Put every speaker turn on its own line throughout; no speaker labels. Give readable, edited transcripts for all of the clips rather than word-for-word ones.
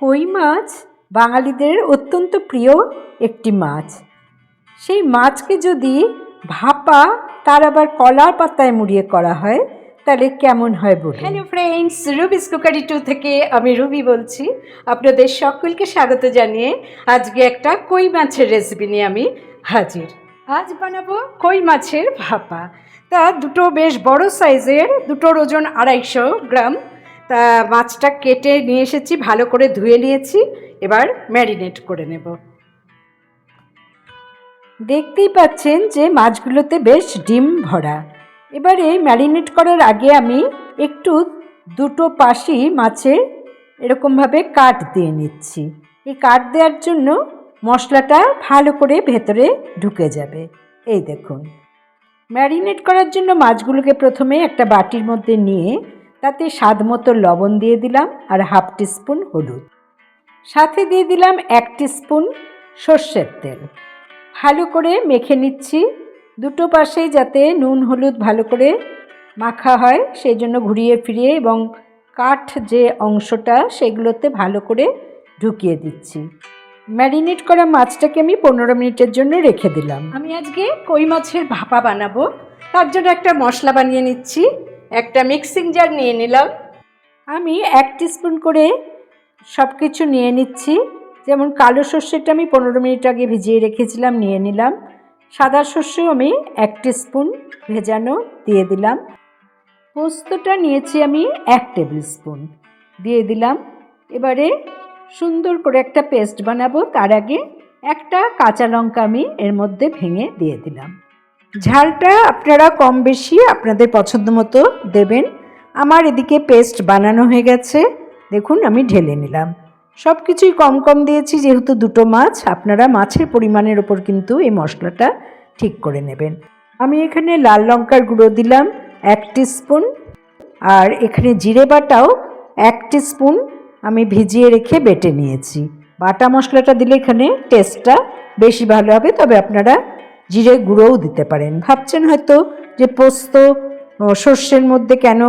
কই মাছ বাঙালিদের অত্যন্ত প্রিয় একটি মাছ। সেই মাছকে যদি ভাপা তার আবার কলার পাতায় মুড়িয়ে করা হয় তাহলে কেমন হয় বলুন। হ্যালো ফ্রেন্ডস, রুবিস কুকারি 2 থেকে আমি রুবি বলছি। আপনাদের সকলকে স্বাগত জানিয়ে আজকে একটা কই মাছের রেসিপি নিয়ে আমি হাজির। আজ বানাবো কই মাছের ভাপা। তা দুটো বেশ বড় সাইজের, দুটোর ওজন 250 গ্রাম। তা মাছটা কেটে নিয়ে এসেছি, ভালো করে ধুয়ে নিয়েছি। এবার ম্যারিনেট করে নেব। দেখতেই পাচ্ছেন যে মাছগুলোতে বেশ ডিম ভরা। এবারে ম্যারিনেট করার আগে আমি একটু দুটো পাশই মাছের এরকমভাবে কাট দিয়ে নিচ্ছি। এই কাট দেওয়ার জন্য মশলাটা ভালো করে ভেতরে ঢুকে যাবে। এই দেখুন, ম্যারিনেট করার জন্য মাছগুলোকে প্রথমে একটা বাটির মধ্যে নিয়ে তাতে স্বাদ মতো লবণ দিয়ে দিলাম আর হাফ টিস্পুন হলুদ, সাথে দিয়ে দিলাম 1 টিস্পুন সর্ষের তেল। ভালো করে মেখে নিচ্ছি, দুটো পাশেই যাতে নুন হলুদ ভালো করে মাখা হয় সেই জন্য ঘুরিয়ে ফিরিয়ে এবং কাঠ যে অংশটা সেগুলোতে ভালো করে ঢুকিয়ে দিচ্ছি। ম্যারিনেট করা মাছটাকে আমি 15 মিনিটের জন্য রেখে দিলাম। আমি আজকে কই মাছের ভাপা বানাবো, তার জন্য একটা মশলা বানিয়ে নিচ্ছি। একটা মিক্সিং জার নিয়ে নিলাম। আমি 1 টিস্পুন করে সব কিছু নিয়ে নিচ্ছি। যেমন কালো সর্ষেটা আমি 15 মিনিট আগে ভিজিয়ে রেখেছিলাম, নিয়ে নিলাম। সাদা সর্ষেও আমি 1 টিস্পুন ভেজানো দিয়ে দিলাম। পোস্তটা নিয়েছি আমি 1 টেবিল স্পুন দিয়ে দিলাম। এবারে সুন্দর করে একটা পেস্ট বানাবো, তার আগে একটা কাঁচা লঙ্কা আমি এর মধ্যে ভেঙে দিয়ে দিলাম। ঝালটা আপনারা কম বেশি আপনাদের পছন্দ মতো দেবেন। আমার এদিকে পেস্ট বানানো হয়ে গেছে, দেখুন আমি ঢেলে নিলাম। সব কিছুই কম কম দিয়েছি যেহেতু দুটো মাছ, আপনারা মাছের পরিমাণের ওপর কিন্তু এই মশলাটা ঠিক করে নেবেন। আমি এখানে লাল লঙ্কার গুঁড়ো দিলাম 1 টিস্পুন, আর এখানে জিরে বাটাও 1 টিস্পুন আমি ভিজিয়ে রেখে বেটে নিয়েছি। বাটা মশলাটা দিলে এখানে টেস্টটা বেশি ভালো হবে, তবে আপনারা জিরে গুঁড়োও দিতে পারেন। ভাবছেন হয়তো যে পোস্ত সর্ষের মধ্যে কেন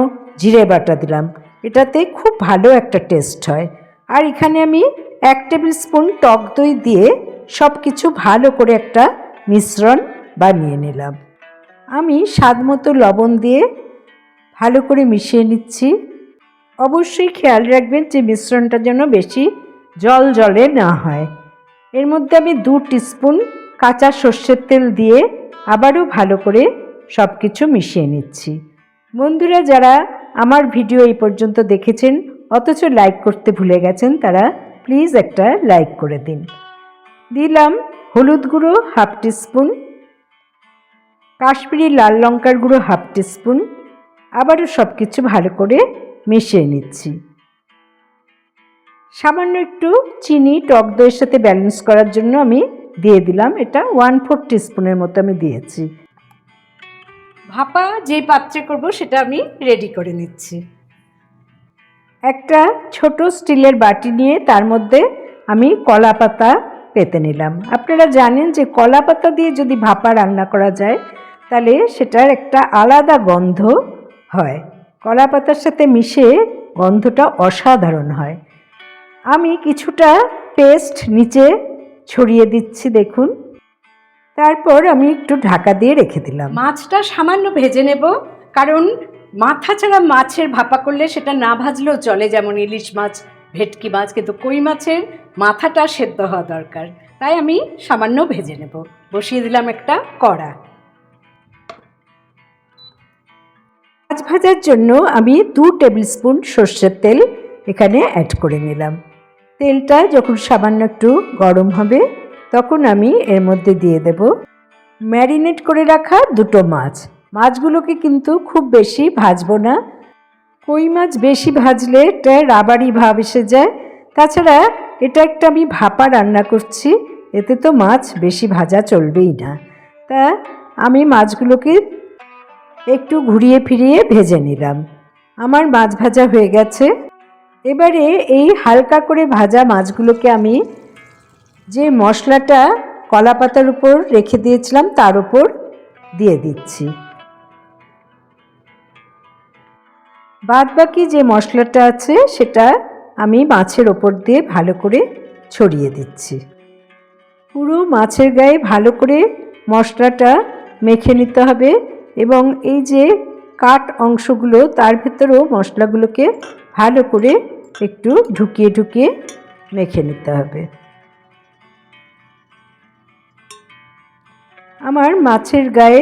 জিরে বাটা দিলাম, এটাতে খুব ভালো একটা টেস্ট হয়। আর এখানে আমি 1 টেবিল স্পুন টক দই দিয়ে সব কিছু ভালো করে একটা মিশ্রণ বানিয়ে নিলাম। আমি স্বাদ মতো লবণ দিয়ে ভালো করে মিশিয়ে নিচ্ছি। অবশ্যই খেয়াল রাখবেন যে মিশ্রণটা যেন বেশি জল জলে না হয়। এর মধ্যে আমি 2 টিস্পুন কাঁচা সর্ষের তেল দিয়ে আবারও ভালো করে সব কিছু মিশিয়ে নিচ্ছি। বন্ধুরা যারা আমার ভিডিও এই পর্যন্ত দেখেছেন অথচ লাইক করতে ভুলে গেছেন, তারা প্লিজ একটা লাইক করে দিন। দিলাম হলুদ গুঁড়ো 1/2 টিস্পুন, কাশ্মীরি লাল লঙ্কার গুঁড়ো 1/2 টিস্পুন। আবারও সব কিছু ভালো করে মিশিয়ে নিচ্ছি। সামান্য একটু চিনি টক দইয়ের সাথে ব্যালেন্স করার জন্য আমি দিয়ে দিলাম, এটা 1/4 টিস্পুনের মতো আমি দিয়েছি। ভাপা যে পাত্রে করব সেটা আমি রেডি করে নিচ্ছি। একটা ছোট স্টিলের বাটি নিয়ে তার মধ্যে আমি কলা পাতা পেতে নিলাম। আপনারা জানেন যে কলা পাতা দিয়ে যদি ভাপা রান্না করা যায় তাহলে সেটার একটা আলাদা গন্ধ হয়, কলা পাতার সাথে মিশে গন্ধটা অসাধারণ হয়। আমি কিছুটা পেস্ট নিচে ছড়িয়ে দিচ্ছি, দেখুন। তারপর আমি একটু ঢাকা দিয়ে রেখে দিলাম। মাছটা সামান্য ভেজে নেব, কারণ মাথা ছাড়া মাছের ভাপা করলে সেটা না ভাজলেও চলে, যেমন ইলিশ মাছ, ভেটকি মাছ, কিন্তু কই মাছের মাথাটা সেদ্ধ হওয়া দরকার, তাই আমি সামান্য ভেজে নেব। বসিয়ে দিলাম একটা কড়া। মাছ ভাজার জন্য আমি 2 টেবিল স্পুন সর্ষের তেল এখানে অ্যাড করে নিলাম। তেলটা যখন সামান্য একটু গরম হবে তখন আমি এর মধ্যে দিয়ে দেব ম্যারিনেট করে রাখা দুটো মাছ। মাছগুলোকে কিন্তু খুব বেশি ভাজবো না, কই মাছ বেশি ভাজলে এটা রাবারি ভাব এসে যায়। তাছাড়া এটা একটা আমি ভাপা রান্না করছি, এতে তো মাছ বেশি ভাজা চলবেই না। তা আমি মাছগুলোকে একটু ঘুরিয়ে ফিরিয়ে ভেজে নিলাম। আমার মাছ ভাজা হয়ে গেছে। এবারে এই হালকা করে ভাজা মাছগুলোকে আমি যে মশলাটা কলা পাতার উপর রেখে দিয়েছিলাম তার উপর দিয়ে দিচ্ছি। বাদ বাকি যে মশলাটা আছে সেটা আমি মাছের ওপর দিয়ে ভালো করে ছড়িয়ে দিচ্ছি। পুরো মাছের গায়ে ভালো করে মশলাটা মেখে নিতে হবে এবং এই যে কাট অংশগুলো তার ভেতরেও মশলাগুলোকে ভালো করে একটু ঢুকিয়ে ঢুকিয়ে মেখে নিতে হবে। আমার মাছের গায়ে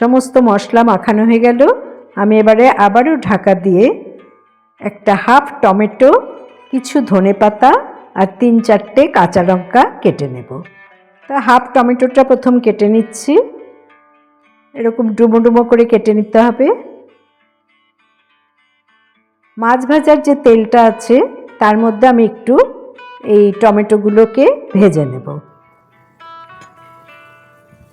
সমস্ত মশলা মাখানো হয়ে গেল। আমি এবারে আবারও ঢাকা দিয়ে একটা হাফ টমেটো, কিছু ধনেপাতা আর 3-4টে কাঁচা লঙ্কা কেটে নেব। তা হাফ টমেটোটা প্রথম কেটে নিচ্ছি, এরকম ডুমো ডুমো করে কেটে নিতে হবে। মাছ ভাজার যে তেলটা আছে তার মধ্যে আমি একটু এই টমেটোগুলোকে ভেজে নেব।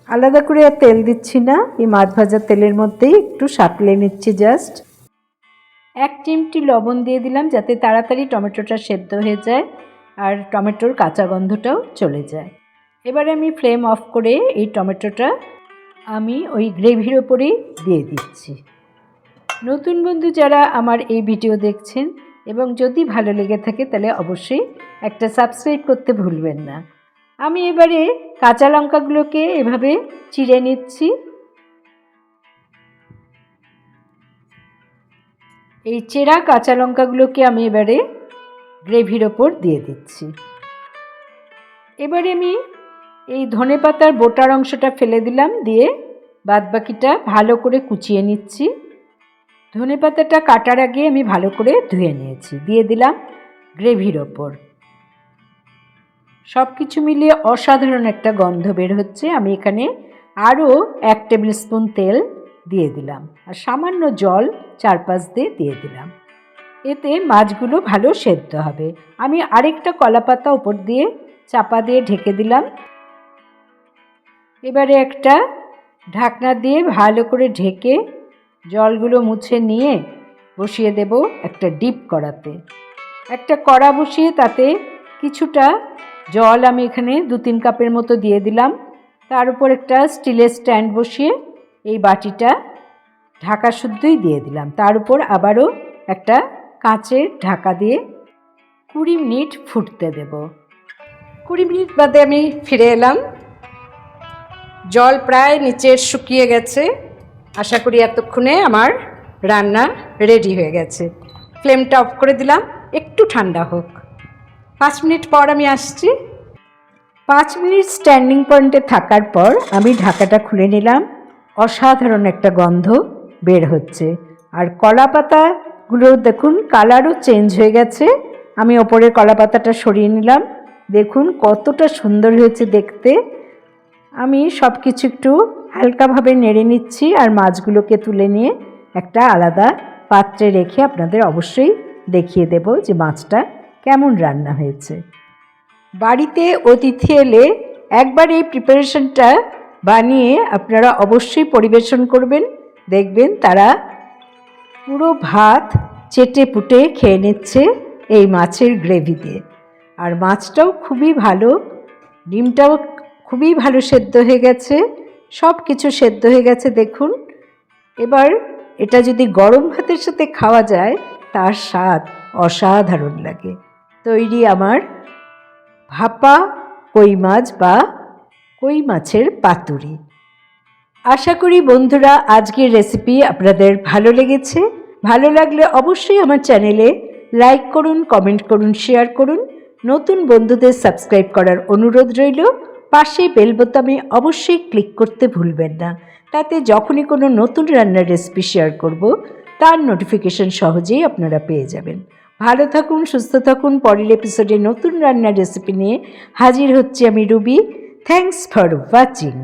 আলাদা করে আর তেল দিচ্ছি না, এই মাছ ভাজার তেলের মধ্যেই একটু সাঁতলে নিচ্ছি জাস্ট। 1 চিমটি লবণ দিয়ে দিলাম যাতে তাড়াতাড়ি টমেটোটা সেদ্ধ হয়ে যায় আর টমেটোর কাঁচা গন্ধটাও চলে যায়। এবারে আমি ফ্লেম অফ করে এই টমেটোটা আমি ওই গ্রেভির ওপরেই দিয়ে দিচ্ছি। নতুন বন্ধু যারা আমার এই ভিডিও দেখছেন এবং যদি ভালো লেগে থাকে তাহলে অবশ্যই একটা সাবস্ক্রাইব করতে ভুলবেন না। আমি এবারে কাঁচা লঙ্কাগুলোকে এভাবে চিড়ে নিচ্ছি। এই চেরা কাঁচা লঙ্কাগুলোকে আমি এবারে গ্রেভির ওপর দিয়ে দিচ্ছি। এবারে আমি এই ধনেপাতার বোটার অংশটা ফেলে দিলাম, দিয়ে বাদবাকিটা ভালো করে কুচিয়ে নিচ্ছি। ধনেপাতাটা কাটার আগে আমি ভালো করে ধুয়ে নিয়েছি, দিয়ে দিলাম গ্রেভির ওপর। সব কিছু মিলিয়ে অসাধারণ একটা গন্ধ বের হচ্ছে। আমি এখানে আরও 1 টেবিল স্পুন তেল দিয়ে দিলাম আর সামান্য জল 4-5 দিয়ে দিলাম। এতে মাছগুলো ভালো সেদ্ধ হবে। আমি আরেকটা কলাপাতা উপর দিয়ে চাপা দিয়ে ঢেকে দিলাম। এবারে একটা ঢাকনা দিয়ে ভালো করে ঢেকে জলগুলো মুছে নিয়ে বসিয়ে দেব একটা ডিপ কড়াতে। একটা কড়া বসিয়ে তাতে কিছুটা জল আমি এখানে 2-3 কাপের মতো দিয়ে দিলাম। তার উপর একটা স্টিলের স্ট্যান্ড বসিয়ে এই বাটিটা ঢাকা শুদ্ধই দিয়ে দিলাম। তার উপর আবারও একটা কাঁচের ঢাকা দিয়ে 20 মিনিট ফুটতে দেব। 20 মিনিট বাদে আমি ফিরে এলাম। জল প্রায় নিচে শুকিয়ে গেছে। আশা করি এতক্ষণে আমার রান্না রেডি হয়ে গেছে। ফ্লেমটা অফ করে দিলাম, একটু ঠান্ডা হোক। 5 মিনিট পর আমি আসছি। 5 মিনিট স্ট্যান্ডিং পয়েন্টে থাকার পর আমি ঢাকাটা খুলে নিলাম। অসাধারণ একটা গন্ধ বের হচ্ছে আর কলা পাতাগুলো দেখুন কালারও চেঞ্জ হয়ে গেছে। আমি ওপরের কলা পাতাটা সরিয়ে নিলাম, দেখুন কতটা সুন্দর হয়েছে দেখতে। আমি সব কিছু একটু হালকাভাবে নেড়ে নিচ্ছি আর মাছগুলোকে তুলে নিয়ে একটা আলাদা পাত্রে রেখে আপনাদের অবশ্যই দেখিয়ে দেব যে মাছটা কেমন রান্না হয়েছে। বাড়িতে অতিথি এলে একবার এই প্রিপারেশনটা বানিয়ে আপনারা অবশ্যই পরিবেশন করবেন, দেখবেন তারা পুরো ভাত চেটে পুটে খেয়ে নিচ্ছে এই মাছের গ্রেভি দিয়ে। আর মাছটাও খুবই ভালো, ডিমটাও খুবই ভালো সেদ্ধ হয়ে গেছে, সব কিছু সেদ্ধ হয়ে গেছে দেখুন। এবার এটা যদি গরম ভাতের সাথে খাওয়া যায় তার স্বাদ অসাধারণ লাগে। তৈরি আমার ভাপা কই মাছ বা কই মাছের পাতুরি। আশা করি বন্ধুরা আজকের রেসিপি আপনাদের ভালো লেগেছে। ভালো লাগলে অবশ্যই আমার চ্যানেলে লাইক করুন, কমেন্ট করুন, শেয়ার করুন। নতুন বন্ধুদের সাবস্ক্রাইব করার অনুরোধ রইল। পাশে বেল বোতামে অবশ্যই ক্লিক করতে ভুলবেন না, তাতে যখনই কোনো নতুন রান্নার রেসিপি শেয়ার করব তার নোটিফিকেশন সহজেই আপনারা পেয়ে যাবেন। ভালো থাকুন, সুস্থ থাকুন। পরের এপিসোডে নতুন রান্নার রেসিপি নিয়ে হাজির হচ্ছি আমি রুবি। Thanks for watching.